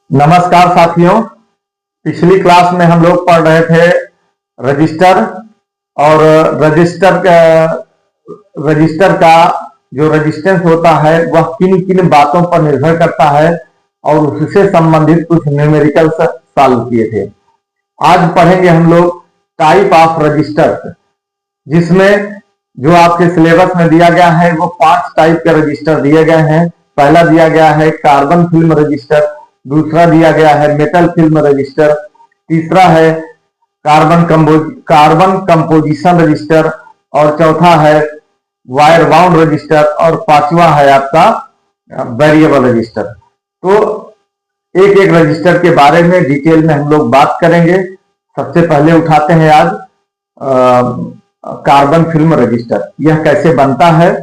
नमस्कार साथियों। पिछली क्लास में हम लोग पढ़ रहे थे रजिस्टर और रजिस्टर का जो रेजिस्टेंस होता है वह किन किन बातों पर निर्भर करता है और उससे संबंधित कुछ न्यूमेरिकल सॉल्व किए थे। आज पढ़ेंगे हम लोग टाइप ऑफ रजिस्टर, जिसमें जो आपके सिलेबस में दिया गया है वो 5 टाइप के रजिस्टर दिए गए हैं। पहला दिया गया है कार्बन फिल्म रजिस्टर, दूसरा दिया गया है मेटल फिल्म रजिस्टर, तीसरा है कार्बन कंपोजिशन रजिस्टर और चौथा है वायर बाउंड रजिस्टर और पांचवा है आपका वेरिएबल रजिस्टर। तो एक एक रजिस्टर के बारे में डिटेल में हम लोग बात करेंगे। सबसे पहले उठाते हैं आज कार्बन फिल्म रजिस्टर। यह कैसे बनता है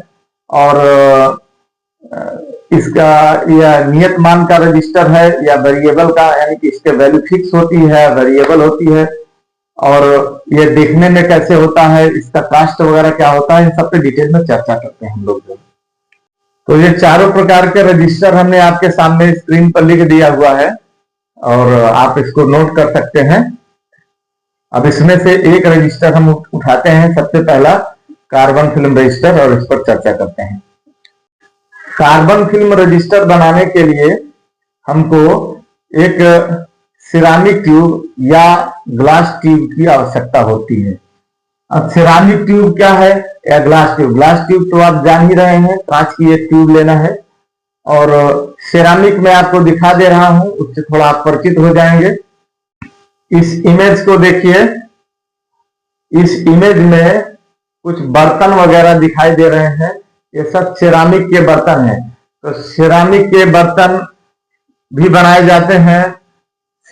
और इसका यह नियत मान का रजिस्टर है या वेरिएबल का, यानी कि इसके वैल्यू फिक्स होती है, वेरिएबल होती है, और यह देखने में कैसे होता है, इसका कास्ट वगैरह क्या होता है, इन सब पे डिटेल में चर्चा करते हैं हम लोग। तो ये चारों प्रकार के रजिस्टर हमने आपके सामने स्क्रीन पर लिख दिया हुआ है और आप इसको नोट कर सकते हैं। अब इसमें से एक रजिस्टर हम उठाते हैं, सबसे पहला कार्बन फिल्म रजिस्टर, और इस पर चर्चा करते हैं। कार्बन फिल्म रजिस्टर बनाने के लिए हमको एक सिरामिक ट्यूब या ग्लास ट्यूब की आवश्यकता होती है। अब सिरामिक ट्यूब क्या है या ग्लास ट्यूब? ग्लास ट्यूब तो आप जान ही रहे हैं, कांच की एक ट्यूब लेना है, और सिरामिक में आपको दिखा दे रहा हूं, उससे थोड़ा आप परिचित हो जाएंगे। इस इमेज को देखिए। इस इमेज में कुछ बर्तन वगैरह दिखाई दे रहे हैं, ये सब सिरामिक के बर्तन हैं। तो सिरामिक के बर्तन भी बनाए जाते हैं,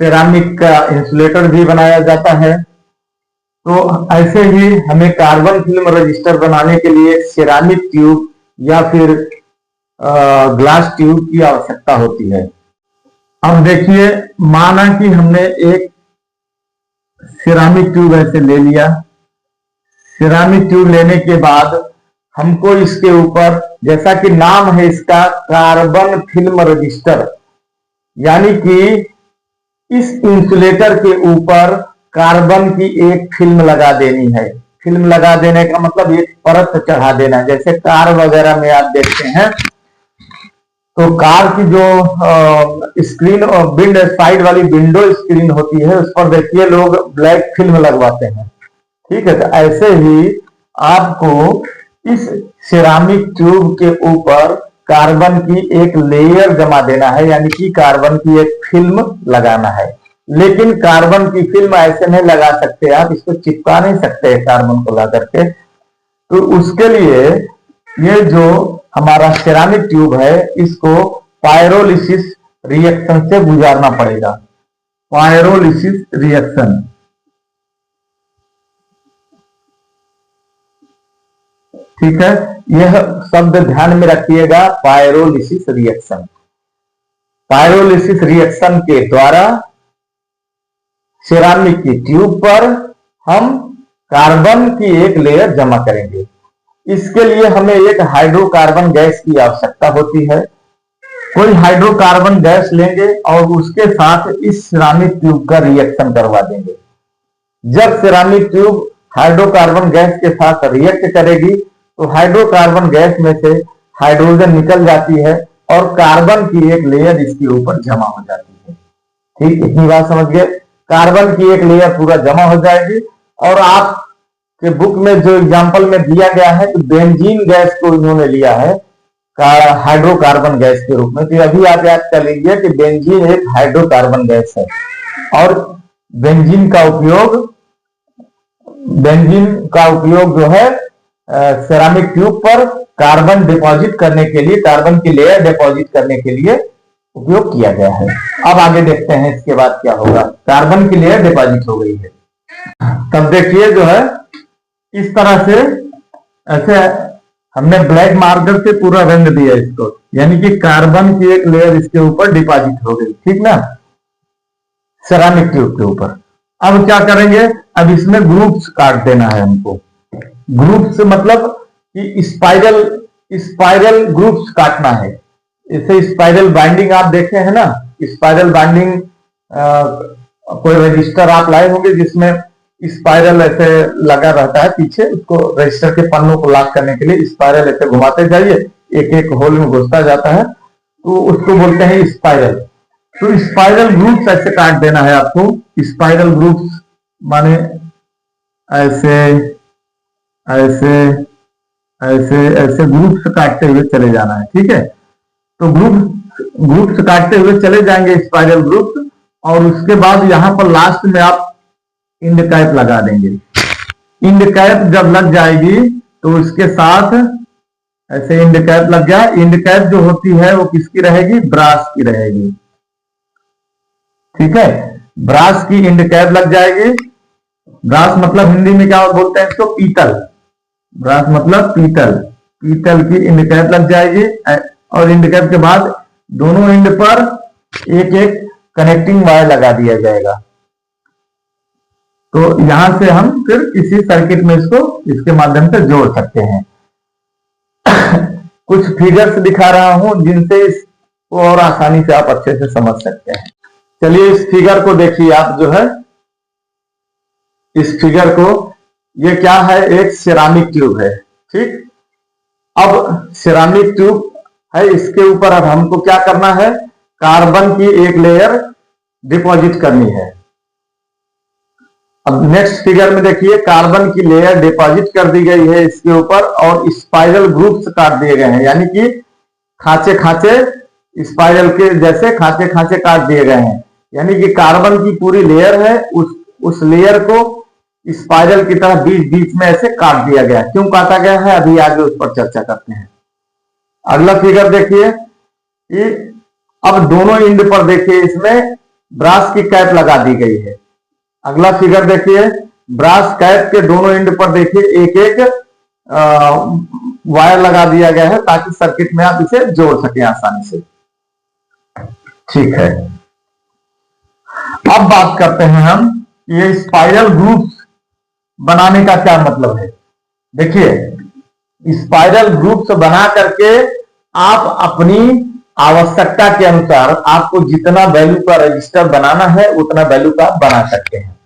सिरामिक का इंसुलेटर भी बनाया जाता है। तो ऐसे ही हमें कार्बन फिल्म रजिस्टर बनाने के लिए सिरामिक ट्यूब या फिर ग्लास ट्यूब की आवश्यकता होती है। अब देखिए, माना कि हमने एक सिरामिक ट्यूब ऐसे ले लिया। सिरामिक ट्यूब लेने के बाद हमको इसके ऊपर, जैसा कि नाम है इसका कार्बन फिल्म रजिस्टर, यानी कि इस इंसुलेटर के ऊपर कार्बन की एक फिल्म लगा देनी है। फिल्म लगा देने का मतलब एक परत चढ़ा देना। जैसे कार वगैरह में आप देखते हैं तो कार की जो स्क्रीन और विंड साइड वाली विंडो स्क्रीन होती है, उस पर देखिए लोग ब्लैक फिल्म लगवाते हैं। ठीक है, तो ऐसे ही आपको इस सिरामिक ट्यूब के ऊपर कार्बन की एक लेयर जमा देना है, यानी कि कार्बन की एक फिल्म लगाना है। लेकिन कार्बन की फिल्म ऐसे नहीं लगा सकते आप, इसको चिपका नहीं सकते कार्बन को ला करके। तो उसके लिए ये जो हमारा सिरामिक ट्यूब है, इसको पायरोलिसिस रिएक्शन से गुजारना पड़ेगा। पायरोलिसिस रिएक्शन, ठीक है, यह शब्द ध्यान में रखिएगा, पायरोलिसिस रिएक्शन। पायरोलिसिस रिएक्शन के द्वारा सिरामिक की ट्यूब पर हम कार्बन की एक लेयर जमा करेंगे। इसके लिए हमें एक हाइड्रोकार्बन गैस की आवश्यकता होती है। कोई हाइड्रोकार्बन गैस लेंगे और उसके साथ इस सिरामिक ट्यूब का रिएक्शन करवा देंगे। जब सिरामिक ट्यूब हाइड्रोकार्बन गैस के साथ रिएक्ट करेगी तो हाइड्रोकार्बन गैस में से हाइड्रोजन निकल जाती है और कार्बन की एक लेयर इसके ऊपर जमा हो जाती है। ठीक, इतनी बात समझ गए। कार्बन की एक लेयर पूरा जमा हो जाएगी। और आपके बुक में जो एग्जांपल में दिया गया है कि बेंजीन गैस को इन्होंने लिया है हाइड्रोकार्बन गैस के रूप में। तो अभी आप याद कर लीजिए कि बेंजीन एक हाइड्रोकार्बन गैस है और बेंजीन का उपयोग जो है सिरामिक ट्यूब पर कार्बन डिपॉजिट करने के लिए, कार्बन की लेयर डिपॉजिट करने के लिए उपयोग किया गया है। अब आगे देखते हैं इसके बाद क्या होगा। कार्बन की लेयर डिपॉजिट हो गई है। तब देखिए जो है इस तरह से ऐसे हमने ब्लैक मार्कर से पूरा रंग दिया इसको, यानी कि कार्बन की एक लेयर इसके ऊपर डिपॉजिट हो गई। ठीक ना, सिरामिक ट्यूब के ऊपर। अब क्या करेंगे, अब इसमें ग्रुप्स काट देना है हमको। ग्रुप्स मतलब कि स्पाइरल ग्रुप्स काटना है। इसे स्पाइरल बाइंडिंग आप देखे हैं ना, स्पाइरल बाइंडिंग कोई रजिस्टर आप लाए होंगे जिसमें स्पाइरल ऐसे लगा रहता है पीछे, उसको रजिस्टर के पन्नों को लॉक करने के लिए स्पाइरल ऐसे घुमाते जाइए, एक एक होल में घुसता जाता है, तो उसको बोलते हैं स्पाइरल। तो स्पाइरल ग्रुप्स ऐसे काट देना है आपको। स्पाइरल ग्रुप्स माने ऐसे ऐसे ऐसे ऐसे ग्रुप्स काटते हुए चले जाना है, ठीक है। तो ग्रुप्स काटते हुए चले जाएंगे स्पाइरल ग्रुप्स, और उसके बाद यहां पर लास्ट में आप इंड कैप लगा देंगे। इंड कैप जब लग जाएगी तो उसके साथ ऐसे इंड कैप लग गया। इंड कैप जो होती है वो किसकी रहेगी? ब्रास की रहेगी, ठीक है। ब्रास की इंड कैप लग जाएगी। ब्रास मतलब हिंदी में क्या बोलते हैं इसको? पीतल। ब्रास मतलब पीतल। पीतल की इंड कैप लग जाएगी, और इंड कैप के बाद दोनों इंड पर एक एक कनेक्टिंग वायर लगा दिया जाएगा। तो यहां से हम फिर इसी सर्किट में इसको इसके माध्यम से जोड़ सकते हैं। कुछ फिगर्स दिखा रहा हूं जिनसे इसको और आसानी से आप अच्छे से समझ सकते हैं। चलिए इस फिगर को देखिए आप जो है, इस फिगर को, ये क्या है? एक सिरामिक ट्यूब है, ठीक। अब सिरामिक ट्यूब है, इसके ऊपर अब हमको क्या करना है? कार्बन की एक लेयर डिपॉजिट करनी है। अब नेक्स्ट फिगर में देखिए, कार्बन की लेयर डिपॉजिट कर दी गई है इसके ऊपर, और स्पाइरल ग्रुप्स काट दिए गए हैं, यानी कि खांचे खांचे स्पाइरल के जैसे खांचे खांचे काट दिए गए हैं। यानी कि कार्बन की पूरी लेयर है, उस लेयर को स्पाइरल की तरह बीच बीच में ऐसे काट दिया गया। क्यों काटा गया है, अभी आगे उस पर चर्चा करते हैं। अगला फिगर देखिए, अब दोनों इंड पर देखिए इसमें ब्रास की कैप लगा दी गई है। अगला फिगर देखिए, ब्रास कैप के दोनों एंड पर देखिए एक एक वायर लगा दिया गया है, ताकि सर्किट में आप इसे जोड़ सकें आसानी से, ठीक है। अब बात करते हैं हम, ये स्पाइरल ग्रुप्स बनाने का क्या मतलब है। देखिए, स्पाइरल ग्रुप्स बना करके आप अपनी आवश्यकता के अनुसार आपको जितना वैल्यू का रजिस्टर बनाना है उतना वैल्यू का बना सकते हैं।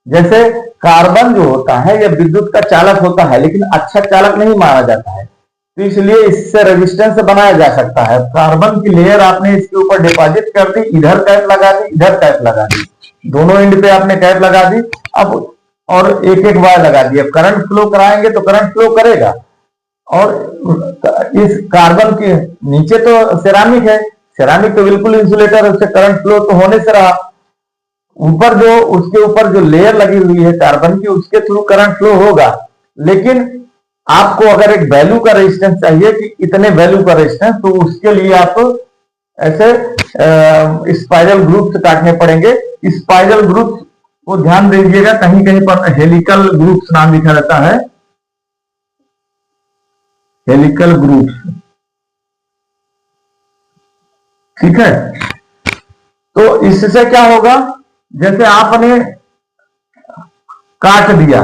जैसे कार्बन जो होता है यह विद्युत का चालक होता है, लेकिन अच्छा चालक नहीं माना जाता है, तो इसलिए इससे रेजिस्टेंस बनाया जा सकता है। कार्बन की लेयर आपने इसके ऊपर डिपॉजिट कर दी, इधर कैप लगा दी, इधर कैप लगा दी, दोनों एंड पे आपने कैप लगा दी। अब और एक एक वायर लगा दी। अब करंट फ्लो कराएंगे तो करंट फ्लो करेगा। और इस कार्बन के नीचे तो सिरामिक है, सिरामिक तो बिल्कुल इंसुलेटर है, उससे करंट फ्लो तो होने से रहा। ऊपर जो उसके ऊपर जो लेयर लगी हुई है कार्बन की, उसके थ्रू करंट फ्लो होगा। लेकिन आपको अगर एक वैल्यू का रेजिस्टेंस चाहिए कि इतने वैल्यू का रेजिस्टेंस, तो उसके लिए आप ऐसे स्पाइरल ग्रुप्स काटने पड़ेंगे। स्पाइरल ग्रुप्स को ध्यान दीजिएगा, कहीं कहीं पर हेलिकल ग्रुप्स नाम लिखा रहता है, हेलिकल ग्रुप्स, ठीक है। तो इससे क्या होगा, जैसे आपने काट दिया,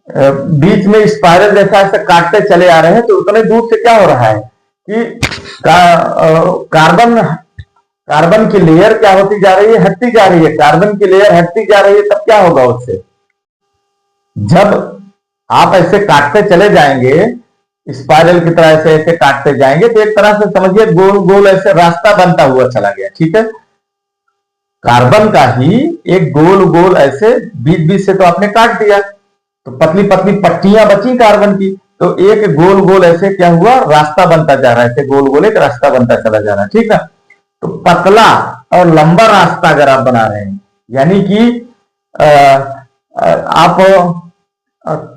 बीच में स्पाइरल जैसा ऐसे काटते चले आ रहे हैं, तो उतने दूर से क्या हो रहा है कि कार्बन की लेयर क्या होती जा रही है? हटती जा रही है। कार्बन की लेयर हटती जा रही है, तब क्या होगा उससे? जब आप ऐसे काटते चले जाएंगे, स्पाइरल की तरह ऐसे ऐसे काटते जाएंगे, तो एक तरह से समझिए गोल गोल ऐसे रास्ता बनता हुआ चला गया, ठीक है। कार्बन का ही एक गोल गोल ऐसे बीच बीच से तो आपने काट दिया, तो पतली पतली पट्टियां बची कार्बन की, तो एक गोल गोल ऐसे क्या हुआ, रास्ता बनता जा रहा है, ऐसे गोल गोल एक रास्ता बनता चला जा रहा है, ठीक है। तो पतला और लंबा रास्ता अगर आप बना रहे हैं, यानी कि आप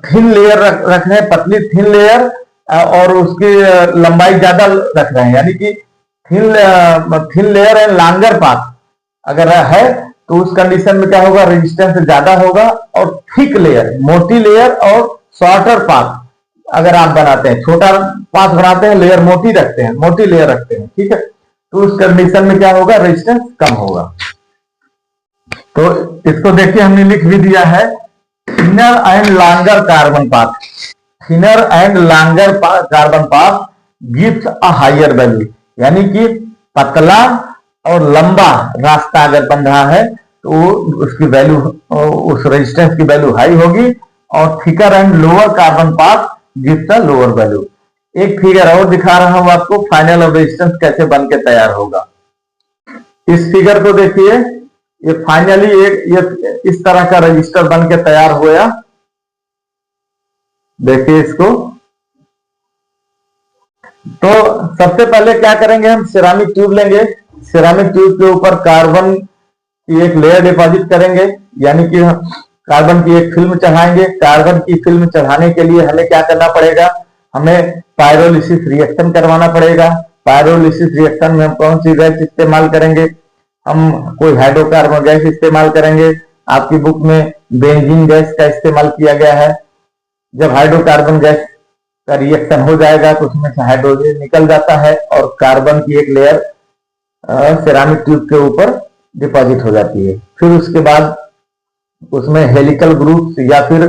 थिन लेयर रख रहे हैं, पतली थिन लेयर, और उसकी लंबाई ज्यादा रख रहे हैं, यानी कि thin layer and longer path अगर है, तो उस कंडीशन में क्या होगा, रेजिस्टेंस ज्यादा होगा। और थिक लेयर, मोटी लेयर और शॉर्टर पाथ अगर आप बनाते हैं, छोटा पाथ बनाते हैं, लेयर मोटी रखते हैं, मोटी लेयर रखते हैं, ठीक है, तो उस कंडीशन में क्या होगा, रेजिस्टेंस कम होगा। तो इसको देखिए हमने लिख भी दिया है, thinner and longer carbon path, thinner and longer carbon path gives a higher value, यानी कि पतला और लंबा रास्ता अगर बन रहा है तो उसकी वैल्यू, उस रेजिस्टेंस की वैल्यू हाई होगी, और thicker and lower carbon path gives the lower value. एक फिगर और दिखा रहा हूं आपको, फाइनल ऑफ रेजिस्टेंस कैसे बन के तैयार होगा। इस फिगर को देखिए, ये फाइनली ये इस तरह का रजिस्टर बन के तैयार हुआ। देखिए इसको। तो सबसे पहले क्या करेंगे, हम सिरामिक ट्यूब लेंगे, सिरामिक ट्यूब के ऊपर कार्बन की एक लेयर डिपॉजिट करेंगे, यानी कि कार्बन की एक फिल्म चढ़ाएंगे। कार्बन की फिल्म चढ़ाने के लिए हमें क्या करना पड़ेगा, हमें पायरोलिसिस रिएक्शन करवाना पड़ेगा। पायरोलिसिस रिएक्शन में हम कौन सी गैस इस्तेमाल करेंगे, हम कोई हाइड्रोकार्बन गैस इस्तेमाल करेंगे। आपकी बुक में बेंजीन गैस का इस्तेमाल किया गया है। जब हाइड्रोकार्बन गैस का रिएक्शन हो जाएगा तो उसमें से हाइड्रोजन निकल जाता है और कार्बन की एक लेयर सिरामिक ट्यूब के ऊपर डिपॉजिट हो जाती है। फिर उसके बाद उसमें हेलिकल ग्रुप्स या फिर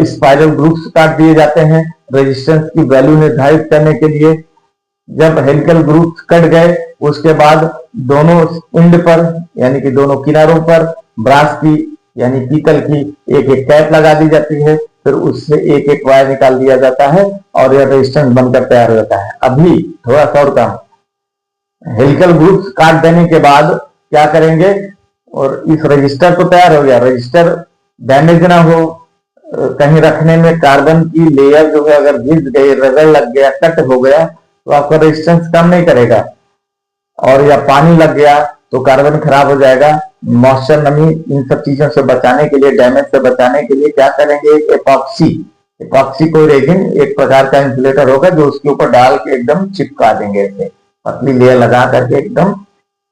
स्पाइरल ग्रुप्स काट दिए जाते हैं रेजिस्टेंस की वैल्यू निर्धारित करने के लिए। जब हेलिकल ग्रुप्स कट गए उसके बाद दोनों एंड पर यानी कि दोनों किनारों पर ब्रास की यानी पीतल की एक एक कैप लगा दी जाती है। फिर उससे एक एक वायर निकाल दिया जाता है और यह रेजिस्टेंस बनकर तैयार हो जाता है। अभी थोड़ा सा और काम, हेलिकल ग्रुप्स काट देने के बाद क्या करेंगे, और इस रजिस्टर तो तैयार हो गया, रजिस्टर डैमेज ना हो, कहीं रखने में कार्बन की लेयर जो है अगर घिस गई, रगड़ लग गया, कट हो गया तो आपका रेजिस्टेंस काम नहीं करेगा, और या पानी लग गया तो कार्बन खराब हो जाएगा। मॉइस्चर, नमी, इन सब चीजों से बचाने के लिए, डैमेज से बचाने के लिए क्या करेंगे, एपॉक्सी, एपॉक्सी कोई रेजिन एक प्रकार का इंसुलेटर होगा जो उसके ऊपर डाल के एकदम चिपका देंगे, ऐसे पतली लेयर लगा करके एकदम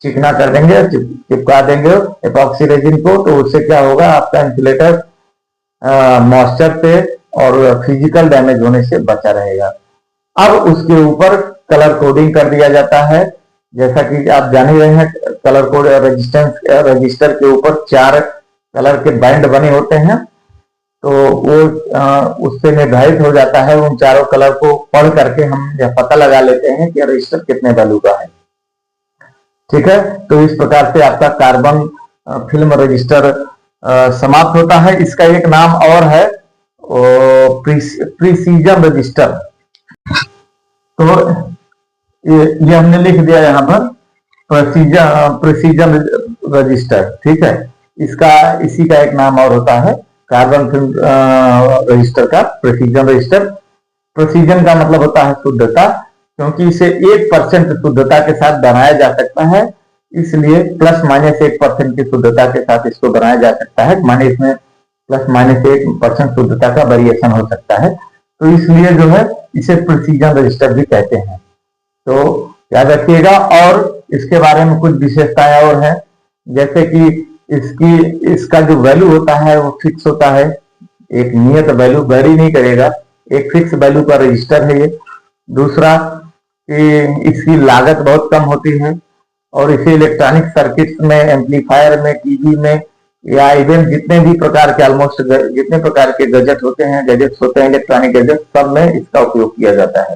चिकना कर देंगे, चिपका देंगे एपॉक्सी रेजिन को। तो उससे क्या होगा, आपका इंसुलेटर मॉइस्चर से और फिजिकल डैमेज होने से बचा रहेगा। अब उसके ऊपर कलर कोडिंग कर दिया जाता है। जैसा कि आप जान ही रहे हैं, कलर कोड रजिस्टर के ऊपर 4 कलर के बैंड बने होते हैं, तो वो उससे निर्धारित हो जाता है। उन चारों कलर को पढ़ करके हम यह पता लगा लेते हैं कि रजिस्टर कितने वैल्यू का है। ठीक है, तो इस प्रकार से आपका कार्बन फिल्म रजिस्टर समाप्त होता है। इसका एक नाम और है प्रिसीजन रजिस्टर। तो ये हमने लिख दिया यहाँ पर प्रिसीजन रजिस्टर। ठीक है, इसका इसी का एक नाम और होता है कार्बन फिल्म रजिस्टर का प्रिसीजन रजिस्टर। प्रिसीजन का मतलब होता है शुद्धता, क्योंकि इसे 1% शुद्धता के साथ बनाया जा सकता है, इसलिए ±1% की शुद्धता के साथ इसको बनाया जा सकता है। माने इसमें ±1% शुद्धता का वेरिएशन हो सकता है, तो इसलिए जो है इसे प्रिसीजन रजिस्टर भी कहते हैं। तो याद रखिएगा। और इसके बारे में कुछ विशेषताएं और हैं, जैसे कि इसका जो वैल्यू होता है वो फिक्स होता है, एक नियत वैल्यू, वेरी नहीं करेगा, एक फिक्स वैल्यू का रजिस्टर है ये। दूसरा कि इसकी लागत बहुत कम होती है, और इसे इलेक्ट्रॉनिक सर्किट्स में, एम्पलीफायर में, टीवी में, या इवन जितने भी प्रकार के ऑलमोस्ट जितने प्रकार के गैजेट्स होते हैं इलेक्ट्रॉनिक गैजेट, सब में इसका उपयोग किया जाता है।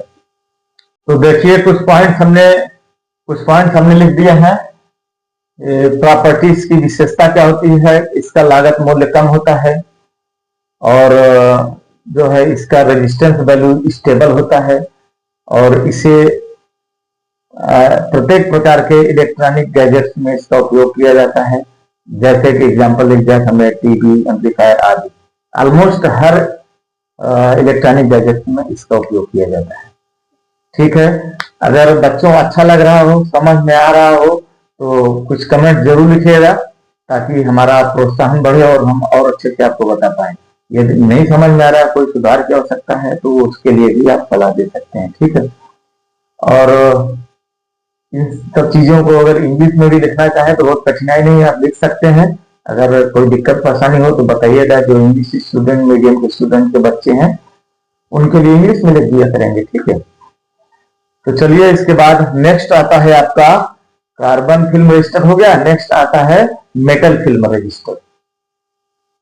तो देखिए कुछ पॉइंट्स हमने लिख दिए हैं। प्रॉपर्टीज की विशेषता क्या होती है, इसका लागत मूल्य कम होता है, और जो है इसका रेजिस्टेंस वैल्यू स्टेबल होता है, और इसे प्रत्येक प्रकार के इलेक्ट्रॉनिक गैजेट्स में इसका उपयोग किया जाता है। जैसे कि एग्जांपल लिख दिया हमने, टीवी, एम्पलीफायर आदि, ऑलमोस्ट हर इलेक्ट्रॉनिक गैजेट्स में इसका उपयोग किया जाता है। ठीक है, अगर बच्चों अच्छा लग रहा हो, समझ में आ रहा हो, तो कुछ कमेंट जरूर लिखिएगा, ताकि हमारा प्रोत्साहन बढ़े और हम और अच्छे से आपको बता पाए। यदि नहीं समझ में आ रहा है, कोई सुधार की आवश्यकता है, तो उसके लिए भी आप सलाह दे सकते हैं। ठीक है, और इन सब चीजों को अगर इंग्लिश में भी लिखना चाहे तो बहुत कठिनाई नहीं है, आप लिख सकते हैं। अगर कोई दिक्कत परेशानी हो तो बताइएगा, जो इंग्लिश स्टूडेंट, मीडियम के स्टूडेंट के बच्चे हैं उनके लिए इंग्लिश में लिख दिया करेंगे। ठीक है, तो चलिए इसके बाद नेक्स्ट आता है आपका कार्बन फिल्म रजिस्टर हो गया, नेक्स्ट आता है मेटल फिल्म रजिस्टर।